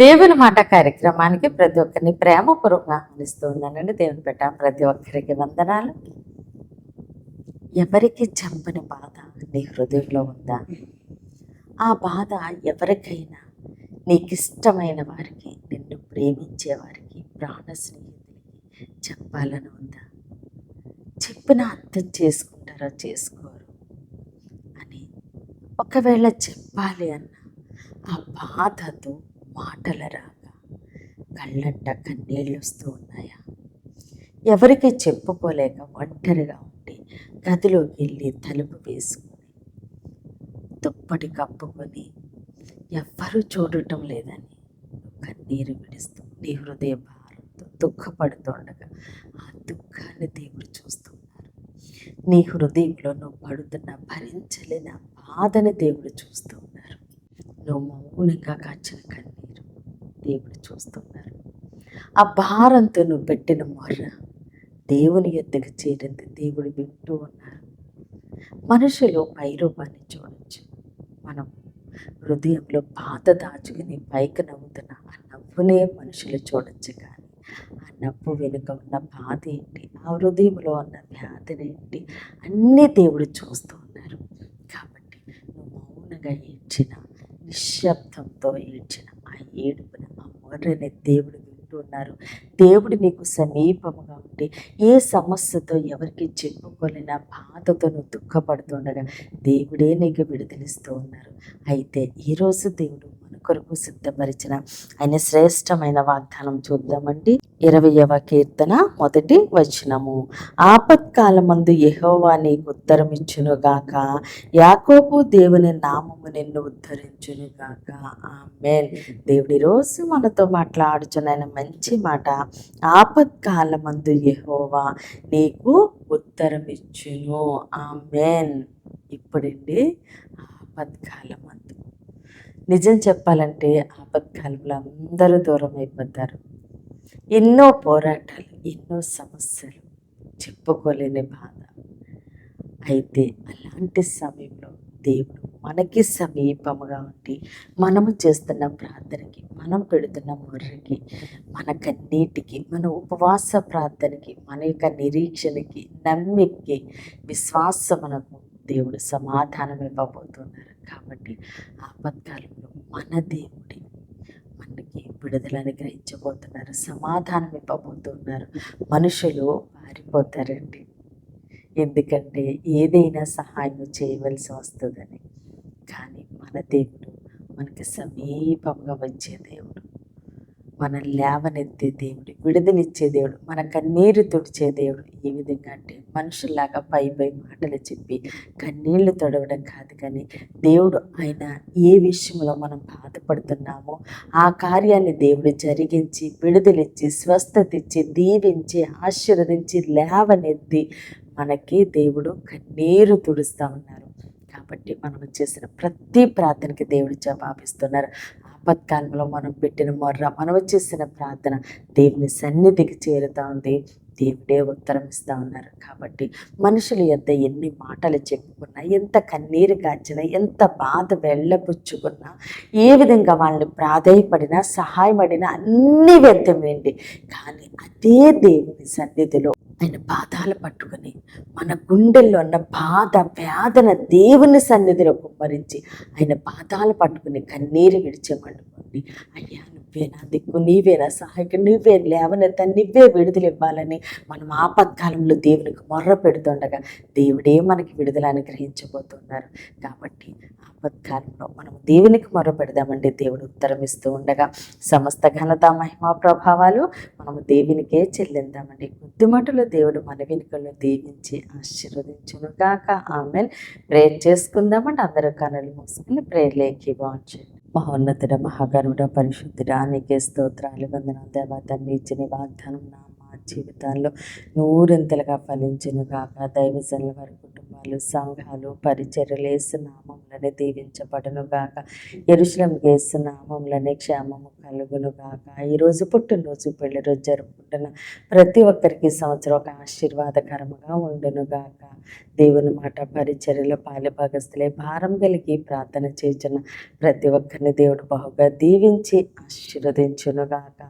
దేవుని మాట కార్యక్రమానికి ప్రతి ఒక్కరిని ప్రేమపూర్వకంగా ఆహ్వానిస్తూ ఉన్నానండి. దేవుని పెట్ట ప్రతి ఒక్కరికి వందనాలు. ఎవరికి చంపని బాధ నీ హృదయంలో ఉందా? ఆ బాధ ఎవరికైనా నీకిష్టమైన వారికి, నిన్ను ప్రేమించే వారికి, ప్రాణ స్నేహితులకి చెప్పాలని ఉందా? చెప్పిన అర్థం చేసుకుంటారో చేసుకోరు అని ఒకవేళ చెప్పాలి అన్న ఆ బాధతో మాటల రాక కళ్ళంట కన్నీళ్ళు వస్తూ ఉన్నాయా? ఎవరికి చెప్పుకోలేక ఒంటరిగా ఉండి గదిలోకి వెళ్ళి తలుపు వేసుకుని దుప్పటి కప్పుకొని ఎవ్వరూ చూడటం లేదని కన్నీరు విడుస్తూ నీ హృదయ భారంతో దుఃఖపడుతుండగా ఆ దుఃఖాన్ని దేవుడు చూస్తున్నారు. నీ హృదయంలో నువ్వు పడుతున్న భరించలేని ఆ బాధని దేవుడు చూస్తూ ఉన్నారు. నువ్వు మౌనంగా కాచిన కన్నీరు దేవుడు చూస్తున్నారు. ఆ భారంతో నువ్వు పెట్టిన మొర్ర దేవుని ఎద్దకు చేరింది. దేవుడు వింటూ ఉన్నారు. మనుషులు పై రూపాన్ని చూడొచ్చు, మనం హృదయంలో బాధ దాచుకుని పైకి నవ్వుతున్న ఆ నవ్వునే మనుషులు చూడొచ్చు. కానీ ఆ నవ్వు వెనుక ఉన్న బాధ ఏంటి, ఆ హృదయంలో ఉన్న వ్యాధిని ఏంటి అన్నీ దేవుడు చూస్తూ ఉన్నారు. కాబట్టి నువ్వు మౌనంగా ఏడ్చిన, నిశ్శబ్దంతో ఏడ్చిన ఆ ఏడుపుని, ఆ మొర్రని దేవుడు వింటూ ఉన్నారు. దేవుడు నీకు సమీపముగా ఉండి ఏ సమస్యతో ఎవరికి చెప్పుకోలేని ఆ బాధతో నువ్వు దుఃఖపడుతుండగా దేవుడే నీకు విడుదలిస్తూ ఉన్నారు. అయితే ఈరోజు దేవుడు మన కొరకు సిద్ధపరిచిన ఆయన శ్రేష్టమైన వాగ్దానం చూద్దామండి. 20వ కీర్తన 1వ వచనము. ఆపత్కాలమందు యెహోవా నీకు ఉత్తరమిచ్చునుగాక, యాకోబు దేవుని నామము నిన్ను ఉద్ధరించునుగాక. ఆమేన్. దేవుడి రోజు మనతో మాట్లాడుచున్న మంచి మాట, ఆపత్కాలమందు యెహోవా నీకు ఉత్తరమిచ్చును. ఆమేన్. ఇప్పుడండి ఆపత్కాలమందు, నిజం చెప్పాలంటే ఆపత్కాలంలో అందరూ దూరం అయిపోతారు. ఎన్నో పోరాటాలు, ఎన్నో సమస్యలు, చెప్పుకోలేని బాధ. అయితే అలాంటి సమయంలో దేవుడు మనకి సమీపముగా ఉండి మనము చేస్తున్న ప్రార్థనకి, మనం పెడుతున్న మొర్రకి, మన కన్నీటికి, మన ఉపవాస ప్రార్థనకి, మన యొక్క నిరీక్షణకి, నమ్మికి, విశ్వాసమునకు దేవుడు సమాధానం ఇవ్వబోతున్నారు. కాబట్టి ఆపత్కాలంలో మన దేవుడి మనకి విడుదల అనుగ్రహించబోతున్నారు, సమాధానం ఇవ్వబోతున్నారు. మనుషులు పారిపోతారండి, ఎందుకంటే ఏదైనా సహాయం చేయవలసి వస్తుందని. కానీ మన దేవుడు మనకి సమీపంగా వచ్చే దేవుడు, మనల్ని లేవనెత్తే దేవుడు, విడుదలిచ్చే దేవుడు, మన కన్నీరు తుడిచే దేవుడు. ఏ విధంగా అంటే మనుషుల్లాగా పై మాటలు చెప్పి కన్నీళ్లు తొడవడం కాదు, కానీ దేవుడు ఆయన ఏ విషయంలో మనం బాధపడుతున్నామో ఆ కార్యాన్ని దేవుడు జరిగించి, విడుదలిచ్చి, స్వస్థత ఇచ్చి, దీవించి, ఆశీర్వదించి, లేవనెత్తి మనకి దేవుడు కన్నీరు తుడుస్తూ ఉన్నారు. కాబట్టి మనం చేసిన ప్రతి ప్రార్థనకి దేవుడు జవాబిస్తున్నారు. ఆపత్కాలంలో మనం పెట్టిన మొర్ర, మనం చేసిన ప్రార్థన దేవుని సన్నిధికి చేరుతూ ఉంది. దేవుడే ఉత్తరం ఇస్తూ ఉన్నారు. కాబట్టి మనుషులు ఎంత ఎన్ని మాటలు చెప్పుకున్నా, ఎంత కన్నీరు కాచినా, ఎంత బాధ వెళ్ళబుచ్చుకున్నా, ఏ విధంగా వాళ్ళని ప్రాధేయపడినా, సహాయపడినా అన్నీ వ్యర్థమేంటి. కానీ అదే దేవుని సన్నిధిలో ఆయన పాదాలు పట్టుకుని మన గుండెల్లో ఉన్న బాధ వేదన దేవుని సన్నిధిలో కుమ్మరించి ఆయన పాదాలు పట్టుకుని కన్నీరు విడిచేమనుకోండి, అయ్యా నువ్వే నా దిక్కు, నీవే నా సహాయకుడు, నువ్వే లేవనెత్త, నువ్వే విడుదల ఇవ్వాలని మనం ఆపత్కాలంలో దేవునికి మొర్ర పెడుతుండగా దేవుడే మనకి విడుదల అనుగ్రహించబోతున్నారు. కాబట్టి ఆపత్కాలంలో మనం దేవునికి మొర్ర పెడదామండి. దేవుడు ఉత్తరం ఇస్తూ ఉండగా సమస్త ఘనత, మహిమ, ప్రభావాలు మనము దేవునికే చెల్లిందామండి. కొద్దిమటులో దేవుడు మన వెనుకల్లో దీవించి ఆశీర్వదించును గాక. ఆమెన్. ప్రేయర్ చేసుకుందామండి. అందరూ కనులు మూసుకుని ప్రేయర్లోకి బాగుంచండి. మహోన్నతుడ, మహాగరుడ, పరిశుద్ధుడా, నీకే స్తోత్రాలు, వందనాలు దేవా. తండ్రి ఇచ్చిన వాగ్దానం నా మా జీవితాల్లో నూరింతలుగా ఫలించును గాక. దైవజనుల వారి కుటుంబాలు, సంఘాలు, పరిచర్యలు యేసు నామములో నామంలోనే దీవించబడును గాక. యెరూషలేముకి యేసు నామంలోనే క్షేమము కలుగును గాక. ఈరోజు పుట్టినరోజు పెళ్లి రోజు జరుపుకుంటున్న ప్రతి ఒక్కరికి ఈ సంవత్సరం ఒక ఆశీర్వాదకరముగా ఉండును గాక. దేవుని మాట పరిచర్యలో పాలిభాగస్తులై భారం కలిగి ప్రార్థన చేయుచున్న ప్రతి ఒక్కరిని దేవుడు బహుగా దీవించి ఆశీర్వదించును గాక.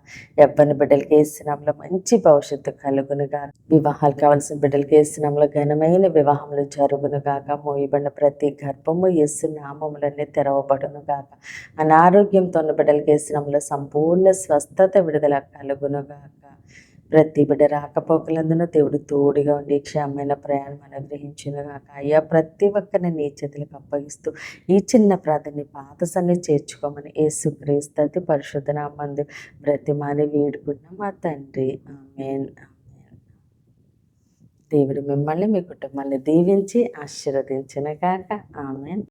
యవ్వన బిడ్డలకి యేసు నామములో మంచి భవిష్యత్తు కలుగును గాక. వివాహాలు కావాల్సిన బిడ్డలకి యేసు నామములో ఘనమైన వివాహములు జరుగును గాక. మోయబడిన ప్రతి గర్భము యేసు నామములోనే తెరవబడును గాక. అనారోగ్యంతో ఉన్న బిడ్డలకి యేసు నామములో సంపూర్ణ స్వస్థత విడుదల కలుగును గాక. ప్రతి బిడ్డ రాకపోకలందున దేవుడు తోడుగా ఉండి క్షేమమైన ప్రయాణం అనుగ్రహించును గాక. అయ్యా, ప్రతి ఒక్కరిని నీ చేతులకు అప్పగిస్తూ ఈ చిన్న ప్రార్థనని పాత సన్ని చేర్చుకోమని యేసుక్రీస్తు అతి పరిశుద్ధ నామమున బ్రతిమాలి వేడుకున్న మా తండ్రి. ఆమేన్. దేవుడు మిమ్మల్ని మీ కుటుంబాన్ని దీవించి ఆశీర్వదించును గాక. ఆమేన్.